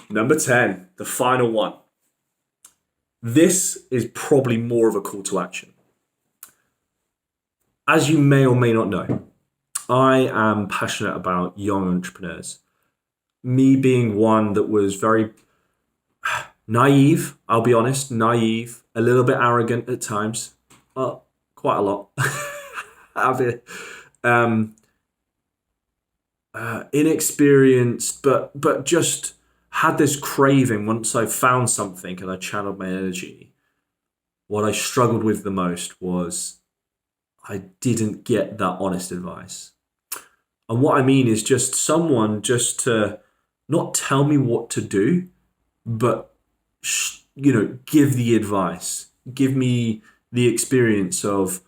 Number 10, the final one. This is probably more of a call to action. As you may or may not know, I am passionate about young entrepreneurs. Me being one that was very naive, I'll be honest, naive, a little bit arrogant at times, quite a lot. um, Inexperienced, but just had this craving once I found something and I channeled my energy. What I struggled with the most was I didn't get that honest advice. And what I mean is just someone just to not tell me what to do, but give the advice, give me the experience of,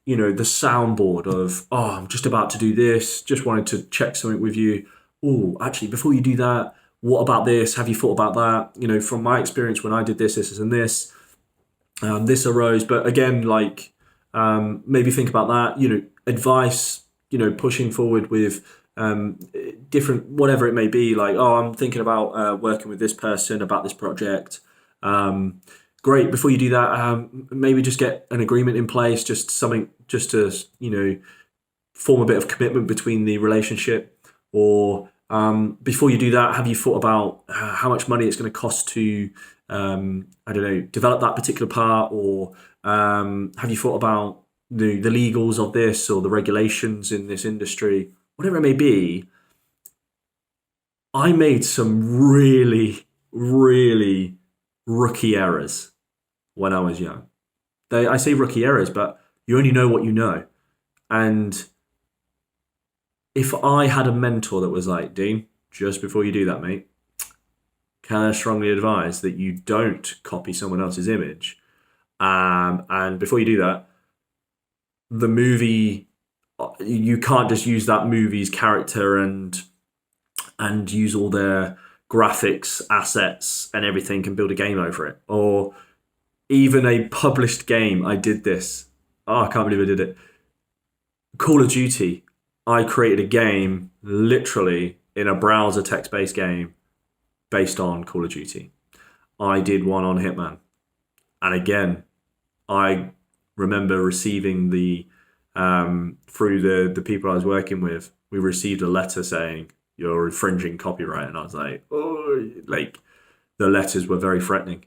the soundboard of, oh, I'm just about to do this, just wanted to check something with you. Oh, actually, before you do that, what about this? Have you thought about that? From my experience when I did this, and this, this arose. But again, maybe think about that, advice, pushing forward with different, whatever it may be, like, oh, I'm thinking about working with this person about this project. Great. Before you do that, maybe just get an agreement in place, just something, just to, form a bit of commitment between the relationship. Or before you do that, have you thought about how much money it's going to cost to, I don't know, develop that particular part? Or have you thought about the legals of this or the regulations in this industry? Whatever it may be, I made some really, really rookie errors when I was young. I say rookie errors, but you only know what you know. And if I had a mentor that was like, Dean, just before you do that, mate, can I strongly advise that you don't copy someone else's image? And before you do that, the movie, you can't just use that movie's character and use all their graphics, assets, and everything and build a game over it. Or even a published game. I did this. Oh, I can't believe I did it. Call of Duty. I created a game literally in a browser text-based game based on Call of Duty. I did one on Hitman. And again, I remember receiving through the people I was working with, we received a letter saying, you're infringing copyright. And I was like, oh, the letters were very threatening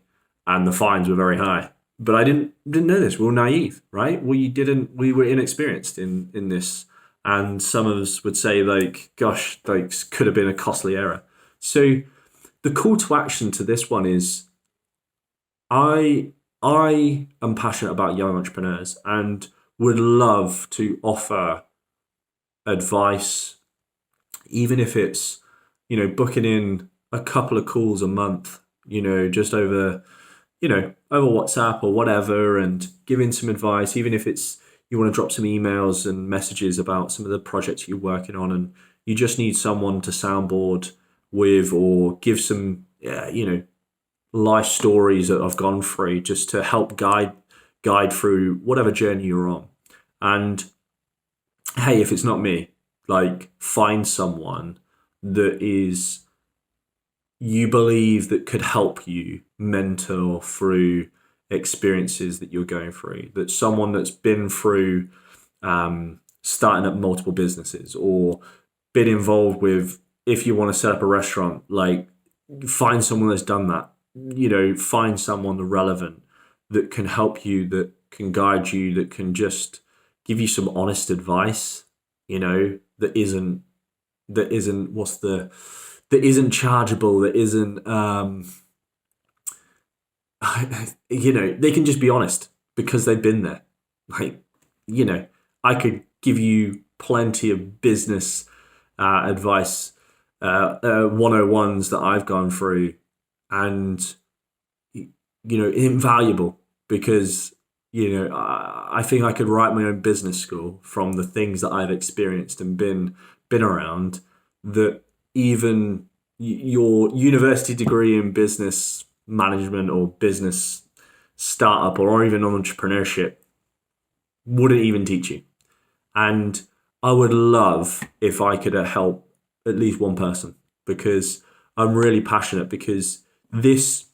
and the fines were very high. But I didn't know this. We were naive, right? We were inexperienced in this. And some of us would say, gosh, could have been a costly error. So the call to action to this one is, I am passionate about young entrepreneurs and would love to offer advice, even if it's, booking in a couple of calls a month, just over WhatsApp or whatever, and giving some advice, even if it's, you want to drop some emails and messages about some of the projects you're working on, and you just need someone to soundboard with or give some, life stories that I've gone through just to help guide through whatever journey you're on. And hey, if it's not me, find someone that is, you believe that could help you mentor through experiences that you're going through. That someone that's been through starting up multiple businesses or been involved with, if you want to set up a restaurant, find someone that's done that. Find someone relevant that can help you, that can guide you, that can just give you some honest advice, that isn't chargeable, that isn't they can just be honest because they've been there. I could give you plenty of business advice, 101s that I've gone through, and invaluable, because I think I could write my own business school from the things that I've experienced and been around, that even your university degree in business management or business startup or even entrepreneurship wouldn't even teach you. And I would love if I could help at least one person, because I'm really passionate because this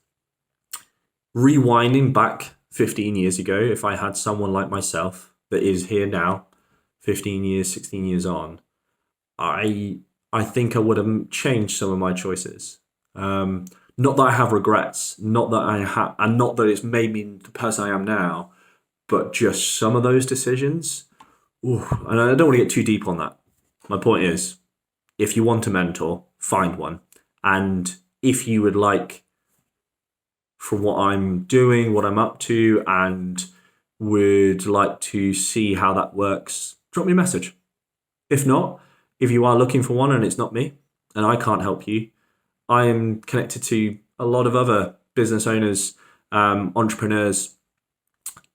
rewinding back 15 years ago, if I had someone like myself that is here now, 15 years, 16 years on, I think I would have changed some of my choices. Not that I have regrets, not that I have, and not that it's made me the person I am now, but just some of those decisions. Ooh, and I don't want to get too deep on that. My point is, if you want a mentor, find one. And if you would like, from what I'm doing, what I'm up to, and would like to see how that works, drop me a message. If not, if you are looking for one and it's not me, and I can't help you, I am connected to a lot of other business owners, entrepreneurs,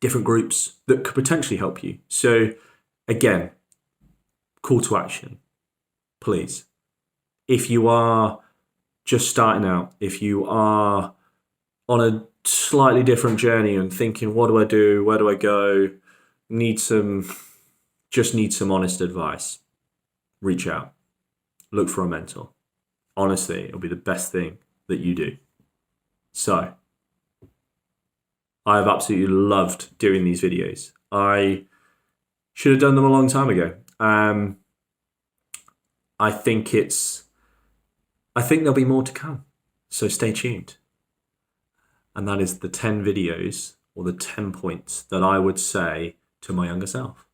different groups that could potentially help you. So again, call to action, please. If you are just starting out, if you are on a slightly different journey and thinking, what do I do? Where do I go? Just need some honest advice. Reach out. Look for a mentor. Honestly, it'll be the best thing that you do. So, I've absolutely loved doing these videos. I should have done them a long time ago. I think there'll be more to come. So stay tuned. And that is the 10 videos or the 10 points that I would say to my younger self.